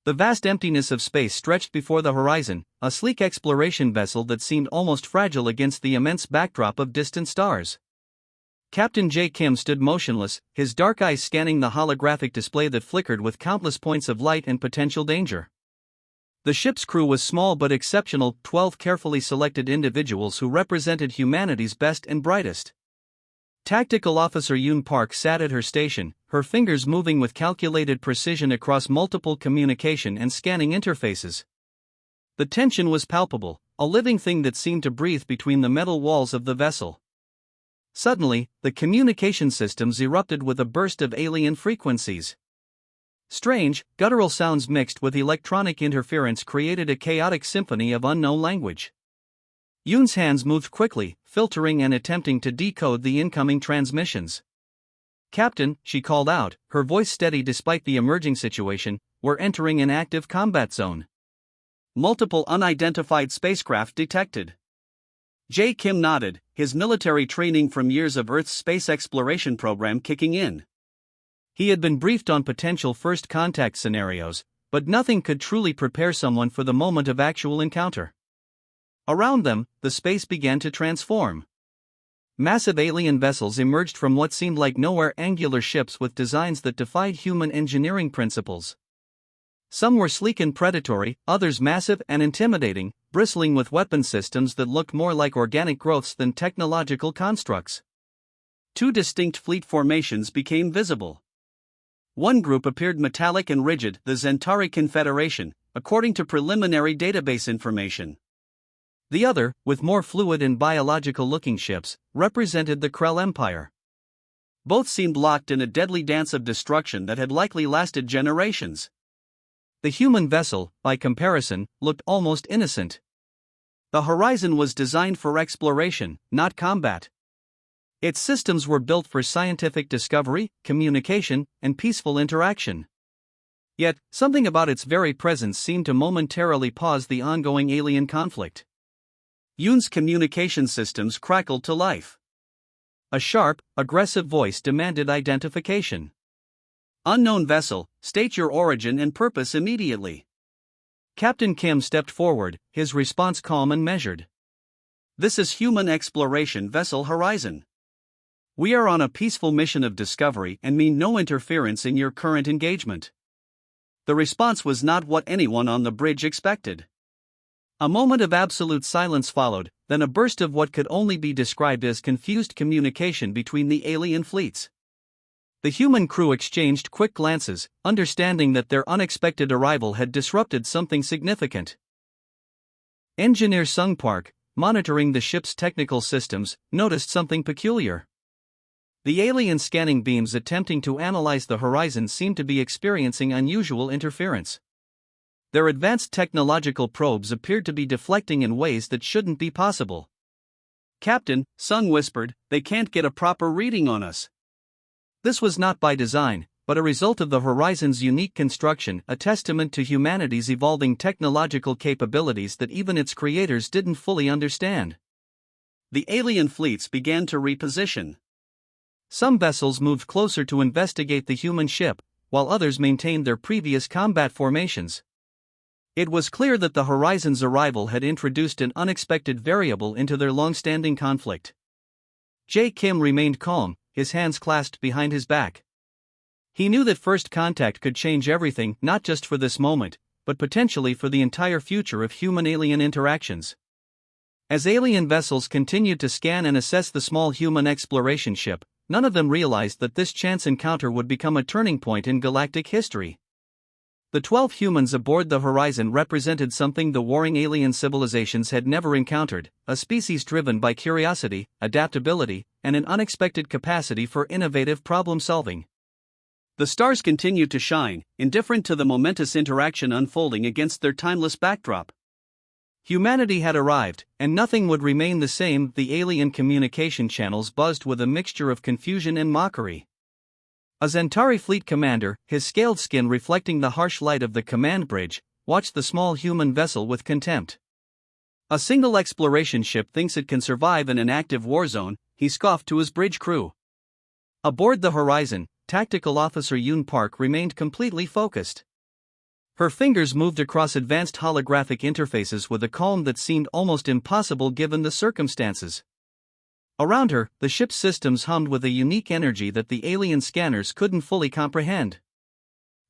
The vast emptiness of space stretched before the horizon, a sleek exploration vessel that seemed almost fragile against the immense backdrop of distant stars. Captain J. Kim stood motionless, his dark eyes scanning the holographic display that flickered with countless points of light and potential danger. The ship's crew was small but exceptional, 12 carefully selected individuals who represented humanity's best and brightest. Tactical Officer Yoon Park sat at her station, her fingers moving with calculated precision across multiple communication and scanning interfaces. The tension was palpable, a living thing that seemed to breathe between the metal walls of the vessel. Suddenly, the communication systems erupted with a burst of alien frequencies. Strange, guttural sounds mixed with electronic interference created a chaotic symphony of unknown language. Yoon's hands moved quickly, filtering and attempting to decode the incoming transmissions. "Captain," she called out, her voice steady despite the emerging situation, "we're entering an active combat zone. Multiple unidentified spacecraft detected." J. Kim nodded, his military training from years of Earth's space exploration program kicking in. He had been briefed on potential first contact scenarios, but nothing could truly prepare someone for the moment of actual encounter. Around them, the space began to transform. Massive alien vessels emerged from what seemed like nowhere, angular ships with designs that defied human engineering principles. Some were sleek and predatory, others massive and intimidating, bristling with weapon systems that looked more like organic growths than technological constructs. Two distinct fleet formations became visible. One group appeared metallic and rigid, the Zentari Confederation, according to preliminary database information. The other, with more fluid and biological-looking ships, represented the Krell Empire. Both seemed locked in a deadly dance of destruction that had likely lasted generations. The human vessel, by comparison, looked almost innocent. The Horizon was designed for exploration, not combat. Its systems were built for scientific discovery, communication, and peaceful interaction. Yet, something about its very presence seemed to momentarily pause the ongoing alien conflict. Yoon's communication systems crackled to life. A sharp, aggressive voice demanded identification. "Unknown vessel, state your origin and purpose immediately." Captain Kim stepped forward, his response calm and measured. "This is Human Exploration Vessel Horizon. We are on a peaceful mission of discovery and mean no interference in your current engagement." The response was not what anyone on the bridge expected. A moment of absolute silence followed, then a burst of what could only be described as confused communication between the alien fleets. The human crew exchanged quick glances, understanding that their unexpected arrival had disrupted something significant. Engineer Sung Park, monitoring the ship's technical systems, noticed something peculiar. The alien scanning beams attempting to analyze the horizon seemed to be experiencing unusual interference. Their advanced technological probes appeared to be deflecting in ways that shouldn't be possible. "Captain," Sung whispered, "they can't get a proper reading on us." This was not by design, but a result of the Horizon's unique construction, a testament to humanity's evolving technological capabilities that even its creators didn't fully understand. The alien fleets began to reposition. Some vessels moved closer to investigate the human ship, while others maintained their previous combat formations. It was clear that the Horizon's arrival had introduced an unexpected variable into their long-standing conflict. J. Kim remained calm, his hands clasped behind his back. He knew that first contact could change everything, not just for this moment, but potentially for the entire future of human-alien interactions. As alien vessels continued to scan and assess the small human exploration ship, none of them realized that this chance encounter would become a turning point in galactic history. The 12 humans aboard the Horizon represented something the warring alien civilizations had never encountered, a species driven by curiosity, adaptability, and an unexpected capacity for innovative problem-solving. The stars continued to shine, indifferent to the momentous interaction unfolding against their timeless backdrop. Humanity had arrived, and nothing would remain the same. The alien communication channels buzzed with a mixture of confusion and mockery. A Zentari fleet commander, his scaled skin reflecting the harsh light of the command bridge, watched the small human vessel with contempt. "A single exploration ship thinks it can survive in an active war zone," he scoffed to his bridge crew. Aboard the Horizon, Tactical Officer Yoon Park remained completely focused. Her fingers moved across advanced holographic interfaces with a calm that seemed almost impossible given the circumstances. Around her, the ship's systems hummed with a unique energy that the alien scanners couldn't fully comprehend.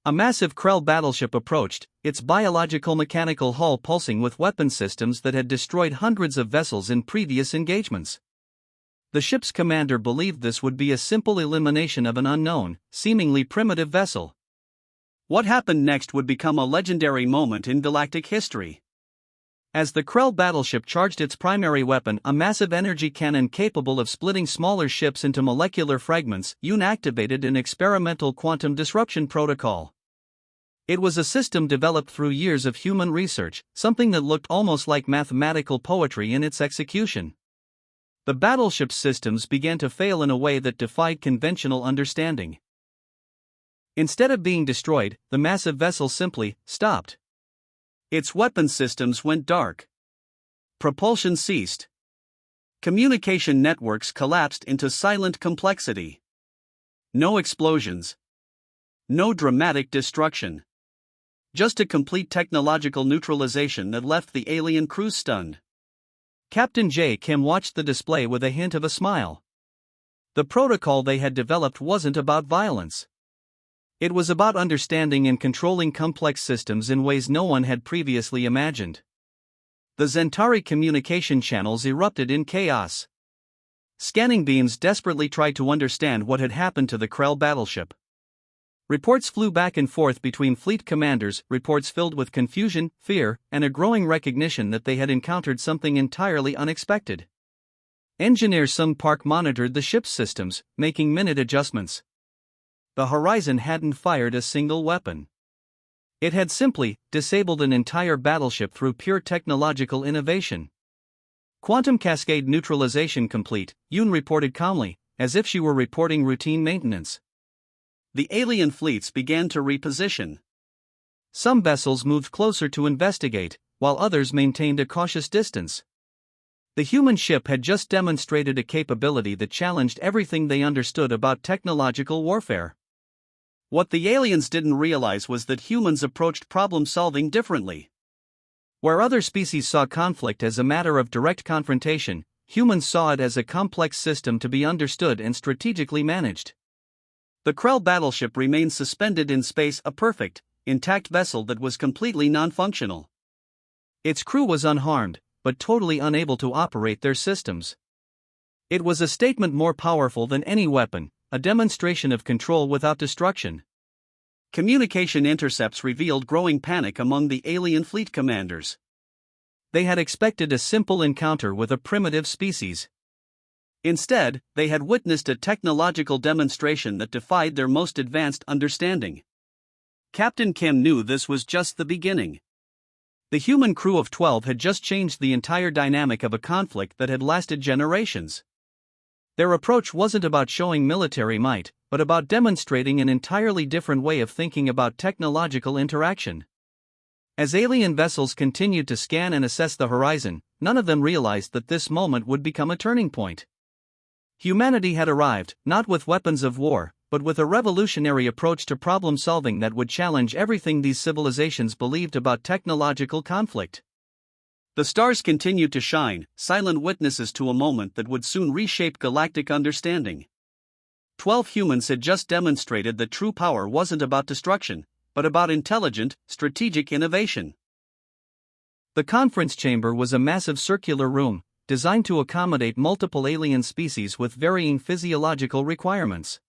A massive Krell battleship approached, its biological mechanical hull pulsing with weapon systems that had destroyed hundreds of vessels in previous engagements. The ship's commander believed this would be a simple elimination of an unknown, seemingly primitive vessel. What happened next would become a legendary moment in galactic history. As the Krell battleship charged its primary weapon, a massive energy cannon capable of splitting smaller ships into molecular fragments, Yoon activated an experimental quantum disruption protocol. It was a system developed through years of human research, something that looked almost like mathematical poetry in its execution. The battleship's systems began to fail in a way that defied conventional understanding. Instead of being destroyed, the massive vessel simply stopped. Its weapon systems went dark. Propulsion ceased. Communication networks collapsed into silent complexity. No explosions. No dramatic destruction. Just a complete technological neutralization that left the alien crew stunned. Captain J. Kim watched the display with a hint of a smile. The protocol they had developed wasn't about violence. It was about understanding and controlling complex systems in ways no one had previously imagined. The Zentari communication channels erupted in chaos. Scanning beams desperately tried to understand what had happened to the Krell battleship. Reports flew back and forth between fleet commanders, reports filled with confusion, fear, and a growing recognition that they had encountered something entirely unexpected. Engineer Sung Park monitored the ship's systems, making minute adjustments. The Horizon hadn't fired a single weapon. It had simply disabled an entire battleship through pure technological innovation. Quantum cascade neutralization complete, Yoon reported calmly, as if she were reporting routine maintenance. The alien fleets began to reposition. Some vessels moved closer to investigate, while others maintained a cautious distance. The human ship had just demonstrated a capability that challenged everything they understood about technological warfare. What the aliens didn't realize was that humans approached problem-solving differently. Where other species saw conflict as a matter of direct confrontation, humans saw it as a complex system to be understood and strategically managed. The Krell battleship remained suspended in space, a perfect, intact vessel that was completely non-functional. Its crew was unharmed, but totally unable to operate their systems. It was a statement more powerful than any weapon, a demonstration of control without destruction. Communication intercepts revealed growing panic among the alien fleet commanders. They had expected a simple encounter with a primitive species. Instead, they had witnessed a technological demonstration that defied their most advanced understanding. Captain Kim knew this was just the beginning. The human crew of 12 had just changed the entire dynamic of a conflict that had lasted generations. Their approach wasn't about showing military might, but about demonstrating an entirely different way of thinking about technological interaction. As alien vessels continued to scan and assess the horizon, none of them realized that this moment would become a turning point. Humanity had arrived, not with weapons of war, but with a revolutionary approach to problem solving that would challenge everything these civilizations believed about technological conflict. The stars continued to shine, silent witnesses to a moment that would soon reshape galactic understanding. 12 humans had just demonstrated that true power wasn't about destruction, but about intelligent, strategic innovation. The conference chamber was a massive circular room, designed to accommodate multiple alien species with varying physiological requirements.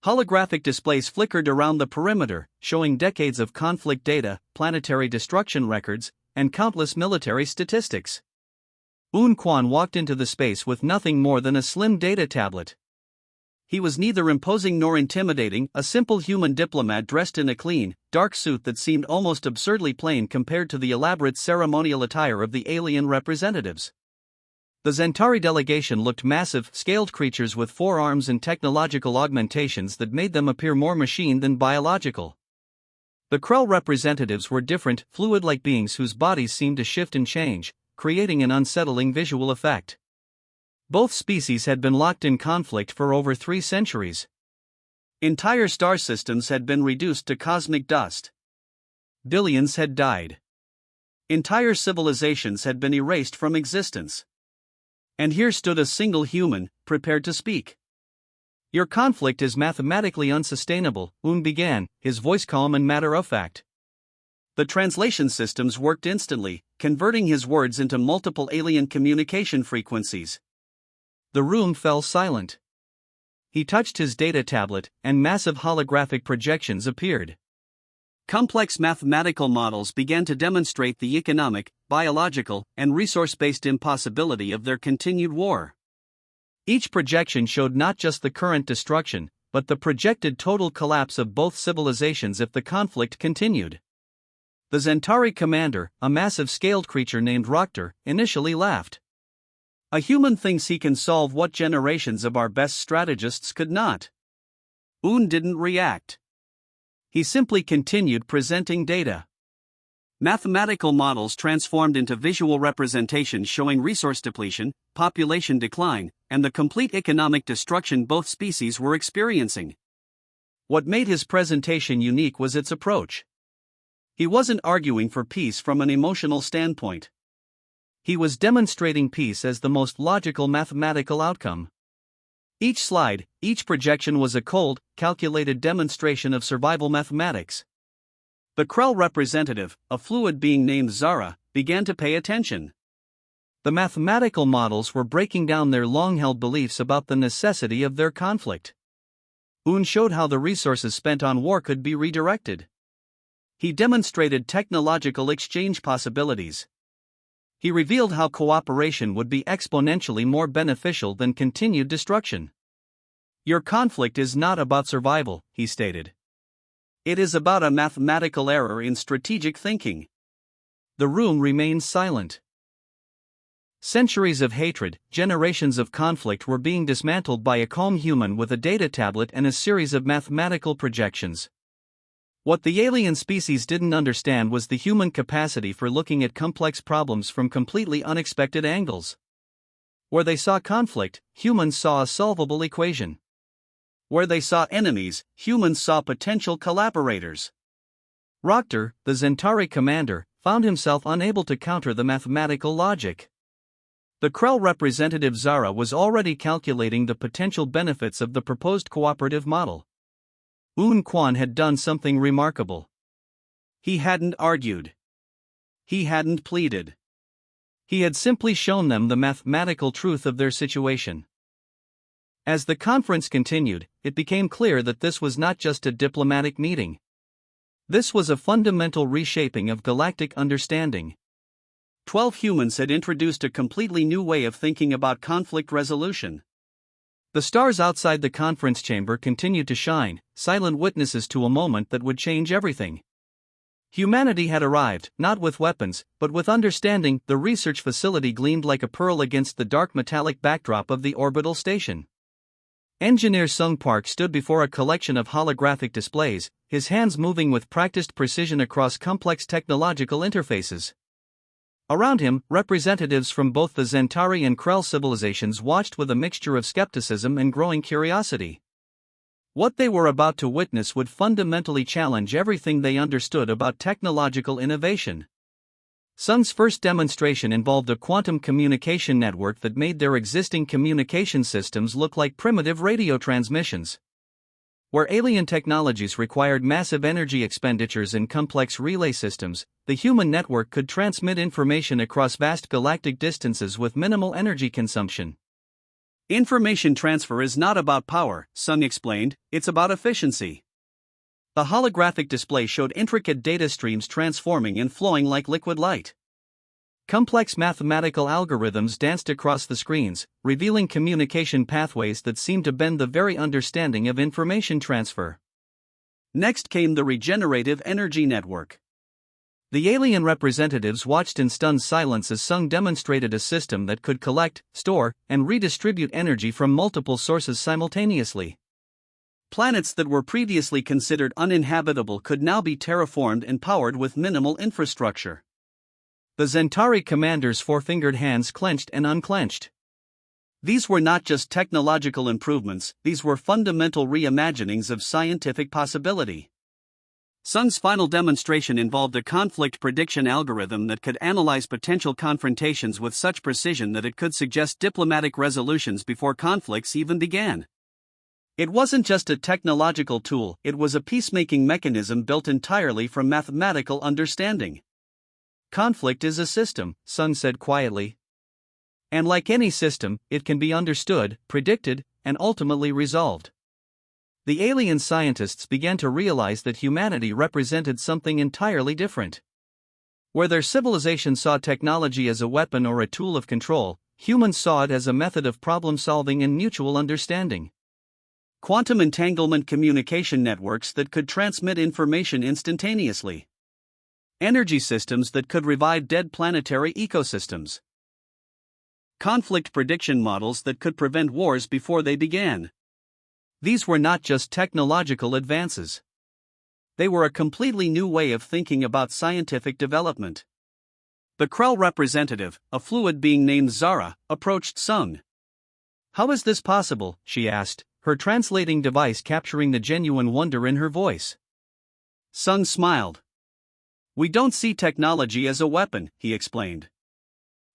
Holographic displays flickered around the perimeter, showing decades of conflict data, planetary destruction records, and countless military statistics. Un Quan walked into the space with nothing more than a slim data tablet. He was neither imposing nor intimidating, a simple human diplomat dressed in a clean, dark suit that seemed almost absurdly plain compared to the elaborate ceremonial attire of the alien representatives. The Zentari delegation looked massive, scaled creatures with 4 arms and technological augmentations that made them appear more machine than biological. The Krell representatives were different, fluid-like beings whose bodies seemed to shift and change, creating an unsettling visual effect. Both species had been locked in conflict for over 3 centuries. Entire star systems had been reduced to cosmic dust. Billions had died. Entire civilizations had been erased from existence. And here stood a single human, prepared to speak. Your conflict is mathematically unsustainable, Un began, his voice calm and matter-of-fact. The translation systems worked instantly, converting his words into multiple alien communication frequencies. The room fell silent. He touched his data tablet, and massive holographic projections appeared. Complex mathematical models began to demonstrate the economic, biological, and resource-based impossibility of their continued war. Each projection showed not just the current destruction, but the projected total collapse of both civilizations if the conflict continued. The Zentari commander, a massive scaled creature named Roctor, initially laughed. A human thinks he can solve what generations of our best strategists could not. Un didn't react. He simply continued presenting data. Mathematical models transformed into visual representations showing resource depletion, population decline, and the complete economic destruction both species were experiencing. What made his presentation unique was its approach. He wasn't arguing for peace from an emotional standpoint. He was demonstrating peace as the most logical mathematical outcome. Each slide, each projection was a cold, calculated demonstration of survival mathematics. The Krell representative, a fluid being named Zara, began to pay attention. The mathematical models were breaking down their long-held beliefs about the necessity of their conflict. Un showed how the resources spent on war could be redirected. He demonstrated technological exchange possibilities. He revealed how cooperation would be exponentially more beneficial than continued destruction. Your conflict is not about survival, he stated. It is about a mathematical error in strategic thinking. The room remained silent. Centuries of hatred, generations of conflict were being dismantled by a calm human with a data tablet and a series of mathematical projections. What the alien species didn't understand was the human capacity for looking at complex problems from completely unexpected angles. Where they saw conflict, humans saw a solvable equation. Where they saw enemies, humans saw potential collaborators. Roctor, the Zentari commander, found himself unable to counter the mathematical logic. The Krell representative Zara was already calculating the potential benefits of the proposed cooperative model. Un Quan had done something remarkable. He hadn't argued. He hadn't pleaded. He had simply shown them the mathematical truth of their situation. As the conference continued, it became clear that this was not just a diplomatic meeting. This was a fundamental reshaping of galactic understanding. 12 humans had introduced a completely new way of thinking about conflict resolution. The stars outside the conference chamber continued to shine, silent witnesses to a moment that would change everything. Humanity had arrived, not with weapons, but with understanding. The research facility gleamed like a pearl against the dark metallic backdrop of the orbital station. Engineer Sung Park stood before a collection of holographic displays, his hands moving with practiced precision across complex technological interfaces. Around him, representatives from both the Zentari and Krell civilizations watched with a mixture of skepticism and growing curiosity. What they were about to witness would fundamentally challenge everything they understood about technological innovation. Sung's first demonstration involved a quantum communication network that made their existing communication systems look like primitive radio transmissions. Where alien technologies required massive energy expenditures and complex relay systems, the human network could transmit information across vast galactic distances with minimal energy consumption. Information transfer is not about power, Sung explained, it's about efficiency. The holographic display showed intricate data streams transforming and flowing like liquid light. Complex mathematical algorithms danced across the screens, revealing communication pathways that seemed to bend the very understanding of information transfer. Next came the regenerative energy network. The alien representatives watched in stunned silence as Sung demonstrated a system that could collect, store, and redistribute energy from multiple sources simultaneously. Planets that were previously considered uninhabitable could now be terraformed and powered with minimal infrastructure. The Zentari commander's four-fingered hands clenched and unclenched. These were not just technological improvements, these were fundamental reimaginings of scientific possibility. Sung's final demonstration involved a conflict prediction algorithm that could analyze potential confrontations with such precision that it could suggest diplomatic resolutions before conflicts even began. It wasn't just a technological tool, it was a peacemaking mechanism built entirely from mathematical understanding. Conflict is a system, Sung said quietly. And like any system, it can be understood, predicted, and ultimately resolved. The alien scientists began to realize that humanity represented something entirely different. Where their civilization saw technology as a weapon or a tool of control, humans saw it as a method of problem-solving and mutual understanding. Quantum entanglement communication networks that could transmit information instantaneously. Energy systems that could revive dead planetary ecosystems. Conflict prediction models that could prevent wars before they began. These were not just technological advances. They were a completely new way of thinking about scientific development. The Krell representative, a fluid being named Zara, approached Sung. "How is this possible?" she asked, her translating device capturing the genuine wonder in her voice. Sung smiled. "We don't see technology as a weapon," he explained.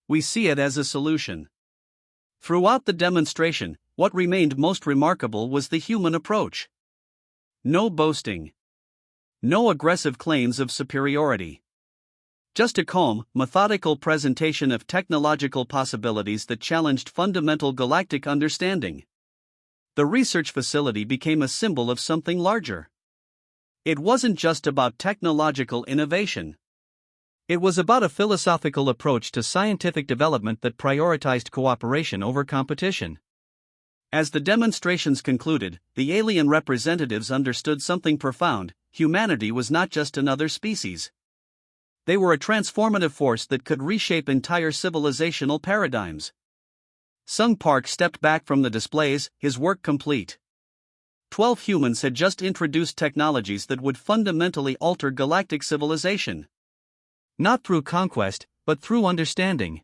"We see it as a solution." Throughout the demonstration, what remained most remarkable was the human approach. No boasting. No aggressive claims of superiority. Just a calm, methodical presentation of technological possibilities that challenged fundamental galactic understanding. The research facility became a symbol of something larger. It wasn't just about technological innovation. It was about a philosophical approach to scientific development that prioritized cooperation over competition. As the demonstrations concluded, the alien representatives understood something profound: humanity was not just another species. They were a transformative force that could reshape entire civilizational paradigms. Sung Park stepped back from the displays, his work complete. 12 humans had just introduced technologies that would fundamentally alter galactic civilization. Not through conquest, but through understanding.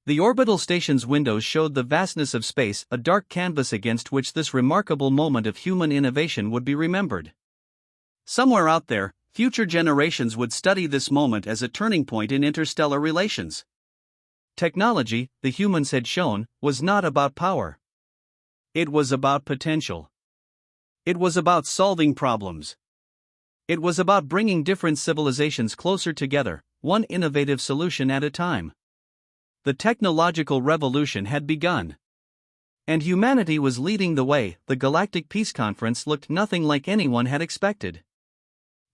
The orbital station's windows showed the vastness of space, a dark canvas against which this remarkable moment of human innovation would be remembered. Somewhere out there, future generations would study this moment as a turning point in interstellar relations. Technology, the humans had shown, was not about power. It was about potential. It was about solving problems. It was about bringing different civilizations closer together, one innovative solution at a time. The technological revolution had begun. And humanity was leading the way. The Galactic Peace Conference looked nothing like anyone had expected.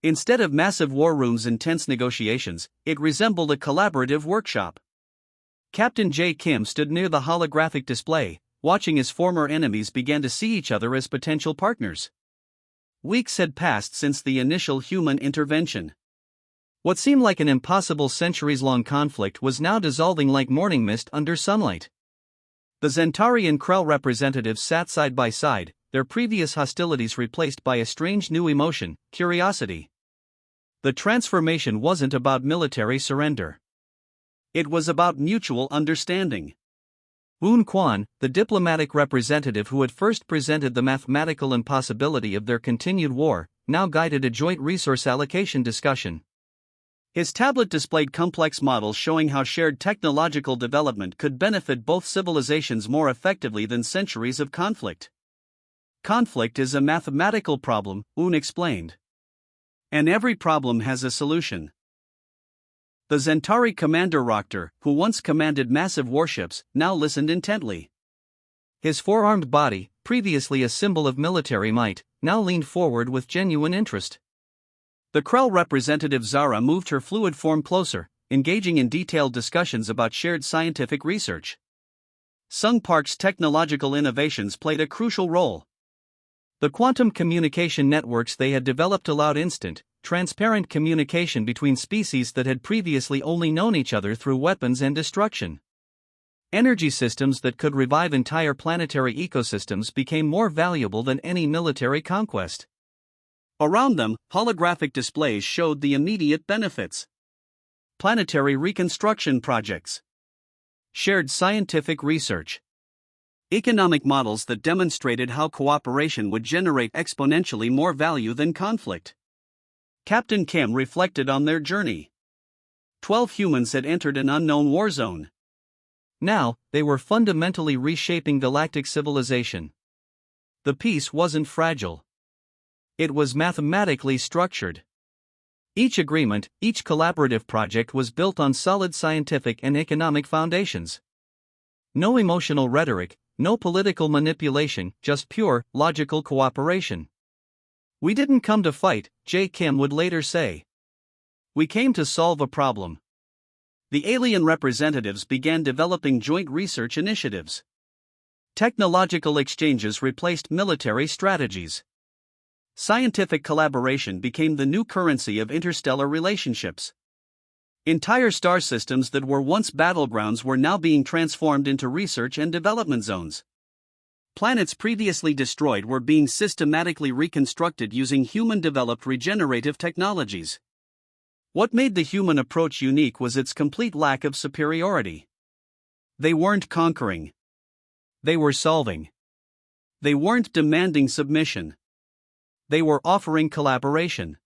Instead of massive war rooms and tense negotiations, it resembled a collaborative workshop. Captain J. Kim stood near the holographic display, watching as former enemies began to see each other as potential partners. Weeks had passed since the initial human intervention. What seemed like an impossible centuries-long conflict was now dissolving like morning mist under sunlight. The Zentari and Krell representatives sat side by side, their previous hostilities replaced by a strange new emotion: curiosity. The transformation wasn't about military surrender. It was about mutual understanding. Woon Kwan, the diplomatic representative who had first presented the mathematical impossibility of their continued war, now guided a joint resource allocation discussion. His tablet displayed complex models showing how shared technological development could benefit both civilizations more effectively than centuries of conflict. Conflict is a mathematical problem, Woon explained. And every problem has a solution. The Zentari commander Roctor, who once commanded massive warships, now listened intently. His four-armed body, previously a symbol of military might, now leaned forward with genuine interest. The Krell representative Zara moved her fluid form closer, engaging in detailed discussions about shared scientific research. Sung Park's technological innovations played a crucial role. The quantum communication networks they had developed allowed instant, transparent communication between species that had previously only known each other through weapons and destruction. Energy systems that could revive entire planetary ecosystems became more valuable than any military conquest. Around them, holographic displays showed the immediate benefits. Planetary reconstruction projects. Shared scientific research. Economic models that demonstrated how cooperation would generate exponentially more value than conflict. Captain Kim reflected on their journey. 12 humans had entered an unknown war zone. Now, they were fundamentally reshaping galactic civilization. The peace wasn't fragile. It was mathematically structured. Each agreement, each collaborative project was built on solid scientific and economic foundations. No emotional rhetoric, no political manipulation, just pure, logical cooperation. "We didn't come to fight," J. Kim would later say. "We came to solve a problem." The alien representatives began developing joint research initiatives. Technological exchanges replaced military strategies. Scientific collaboration became the new currency of interstellar relationships. Entire star systems that were once battlegrounds were now being transformed into research and development zones. Planets previously destroyed were being systematically reconstructed using human-developed regenerative technologies. What made the human approach unique was its complete lack of superiority. They weren't conquering. They were solving. They weren't demanding submission. They were offering collaboration.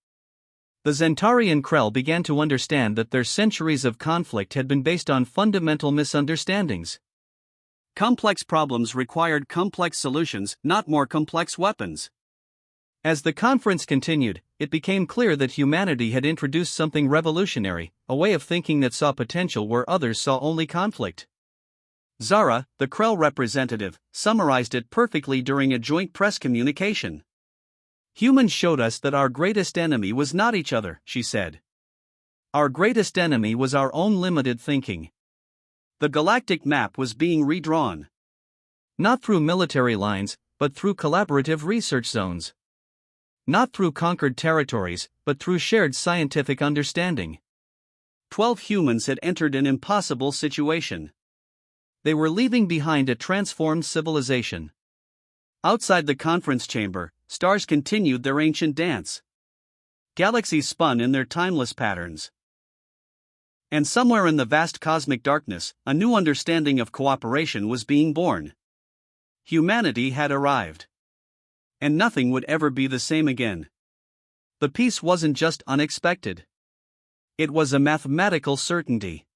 The Zentarian Krell began to understand that their centuries of conflict had been based on fundamental misunderstandings. Complex problems required complex solutions, not more complex weapons. As the conference continued, it became clear that humanity had introduced something revolutionary, a way of thinking that saw potential where others saw only conflict. Zara, the Krell representative, summarized it perfectly during a joint press communication. "Humans showed us that our greatest enemy was not each other," she said. "Our greatest enemy was our own limited thinking." The galactic map was being redrawn. Not through military lines, but through collaborative research zones. Not through conquered territories, but through shared scientific understanding. 12 humans had entered an impossible situation. They were leaving behind a transformed civilization. Outside the conference chamber, stars continued their ancient dance. Galaxies spun in their timeless patterns. And somewhere in the vast cosmic darkness, a new understanding of cooperation was being born. Humanity had arrived. And nothing would ever be the same again. The peace wasn't just unexpected. It was a mathematical certainty.